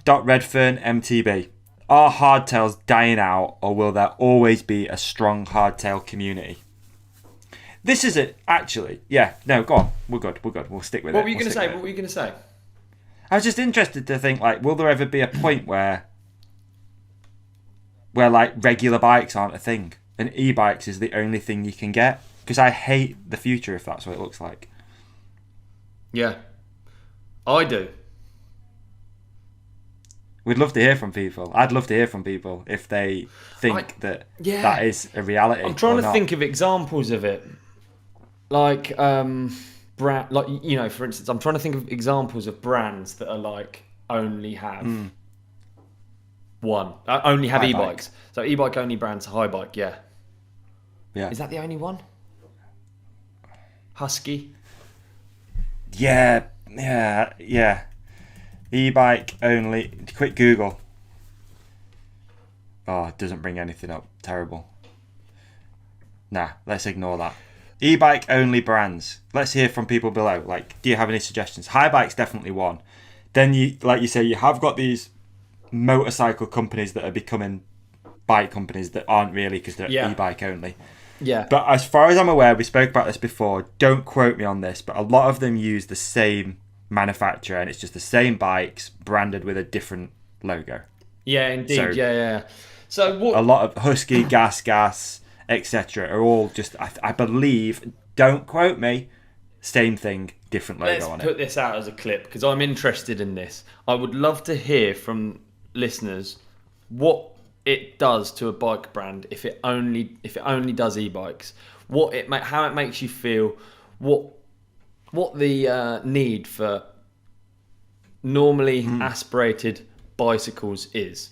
Redfern MTB. Are hardtails dying out, or will there always be a strong hardtail community? This is it, actually. Yeah, no, go on. We're good. We'll stick with it. What were you going to say? I was just interested to think, like, will there ever be a point where like regular bikes aren't a thing and e-bikes is the only thing you can get? Because I hate the future if that's what it looks like. Yeah, I do. We'd love to hear from people. I'd love to hear from people if they think that is a reality. I'm trying to think of examples of it. Like, for instance, I'm trying to think of examples of brands that are like only have only have e-bikes. So e-bike only brands, high bike, yeah. Is that the only one? Husky? Yeah. E-bike only. Quick Google. Oh, it doesn't bring anything up. Terrible. Nah, let's ignore that. E-bike only brands. Let's hear from people below. Like, do you have any suggestions? High bike's definitely one. Then you say, you have got these motorcycle companies that are becoming bike companies that aren't really, because they're e-bike only. Yeah. But as far as I'm aware, we spoke about this before. Don't quote me on this, but a lot of them use the same manufacturer, and it's just the same bikes branded with a different logo. Yeah, indeed. So, yeah. So what? A lot of Husky, Gas, etc. are all just, I believe, don't quote me, same thing, different logo on it. Let's put this out as a clip because I'm interested in this. I would love to hear from listeners what it does to a bike brand if it only does e-bikes. How it makes you feel. What the need for normally aspirated bicycles is.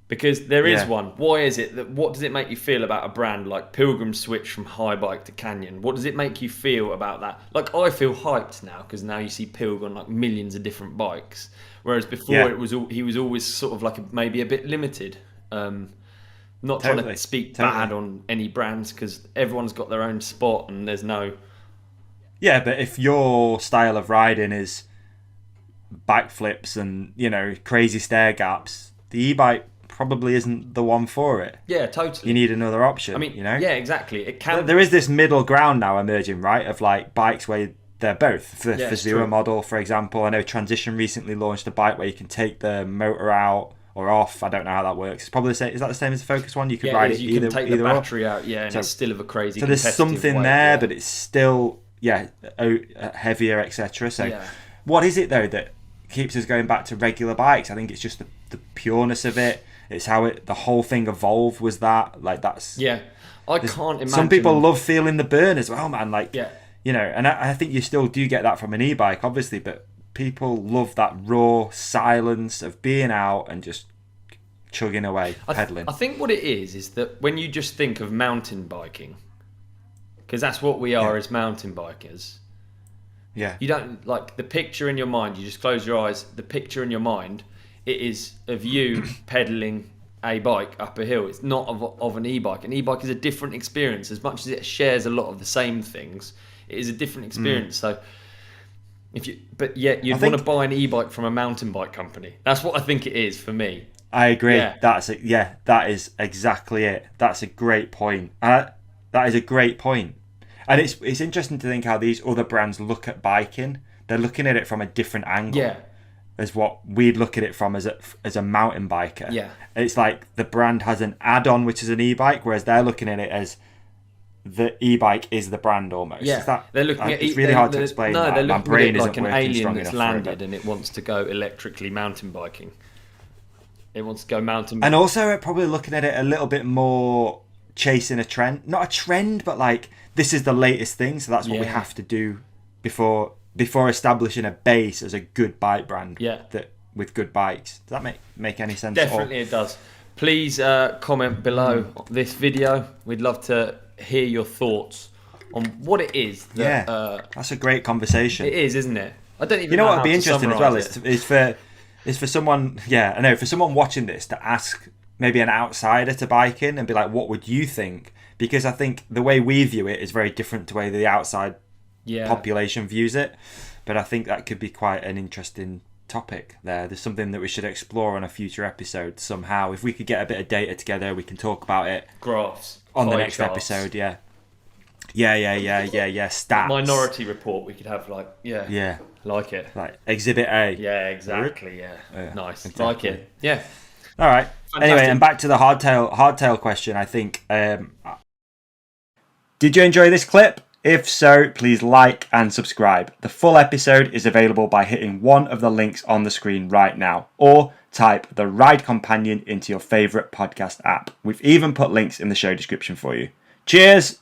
Because there is one. Why is it what does it make you feel about a brand like Pilgrim switch from high bike to Canyon? What does it make you feel about that? Like, I feel hyped now because now you see Pilg on like millions of different bikes. Whereas before he was always sort of like maybe a bit limited. Not trying to speak bad on any brands because everyone's got their own spot and there's no... Yeah, but if your style of riding is backflips and, crazy stair gaps, the e-bike probably isn't the one for it. Yeah, totally. You need another option, I mean, yeah, exactly. It can. There is this middle ground now emerging, right, of like bikes where they're both. The Zero model, for example. I know Transition recently launched a bike where you can take the motor out or off. I don't know how that works. It's probably the same. Is that the same as the Focus one? You could ride it either. You can take the battery out, and it's still of a crazy. So there's something weight, there, but it's still heavier, etc. So what is it though that keeps us going back to regular bikes? I think it's just the pureness of it. It's how the whole thing evolved, was that. Like, that's... Yeah. I can't imagine... Some people love feeling the burn as well, man. Like, and I think you still do get that from an e-bike, obviously, but people love that raw silence of being out and just chugging away, pedaling. I think what it is that when you just think of mountain biking, because that's what we are as mountain bikers. Yeah. You don't, like, the picture in your mind, you just close your eyes, the picture in your mind... It is of you pedaling a bike up a hill. It's not of an e-bike. An e-bike is a different experience. As much as it shares a lot of the same things, it is a different experience. So, you'd want to buy an e-bike from a mountain bike company. That's what I think it is for me. I agree. Yeah. That is exactly it. That's a great point. That is a great point. And it's interesting to think how these other brands look at biking. They're looking at it from a different angle. Yeah. As what we'd look at it from as a mountain biker. Yeah. It's like the brand has an add-on, which is an e-bike, whereas they're looking at it as the e-bike is the brand almost. Yeah. They're looking at it's really hard to explain. No, that. they're My looking brain at it like isn't an working alien strong that's enough landed and it wants to go electrically mountain biking. It wants to go mountain biking. And also probably looking at it a little bit more chasing a trend. Not a trend, but like, this is the latest thing, so that's what we have to do before establishing a base as a good bike brand. Yeah. With good bikes. Does that make any sense? Definitely it does. Please comment below this video. We'd love to hear your thoughts on what it is. That's a great conversation. It is, isn't it? I don't even know what how would be to interesting as well summarize is for someone, for someone watching this to ask maybe an outsider to biking and be like, what would you think? Because I think the way we view it is very different to the way the outside population views it. But I think that could be quite an interesting topic there. There's something that we should explore on a future episode somehow. If we could get a bit of data together, we can talk about it. Graphs. On the pie next charts. episode, yeah. Stats. Minority report, we could have Yeah. like it. Like Exhibit A. Yeah, exactly. Yeah, nice. exactly. Like it. Yeah. All right. Fantastic. Anyway, and back to the hardtail question. I think. Did you enjoy this clip? If so, please like and subscribe. The full episode is available by hitting one of the links on the screen right now, or type the Ride Companion into your favourite podcast app. We've even put links in the show description for you. Cheers!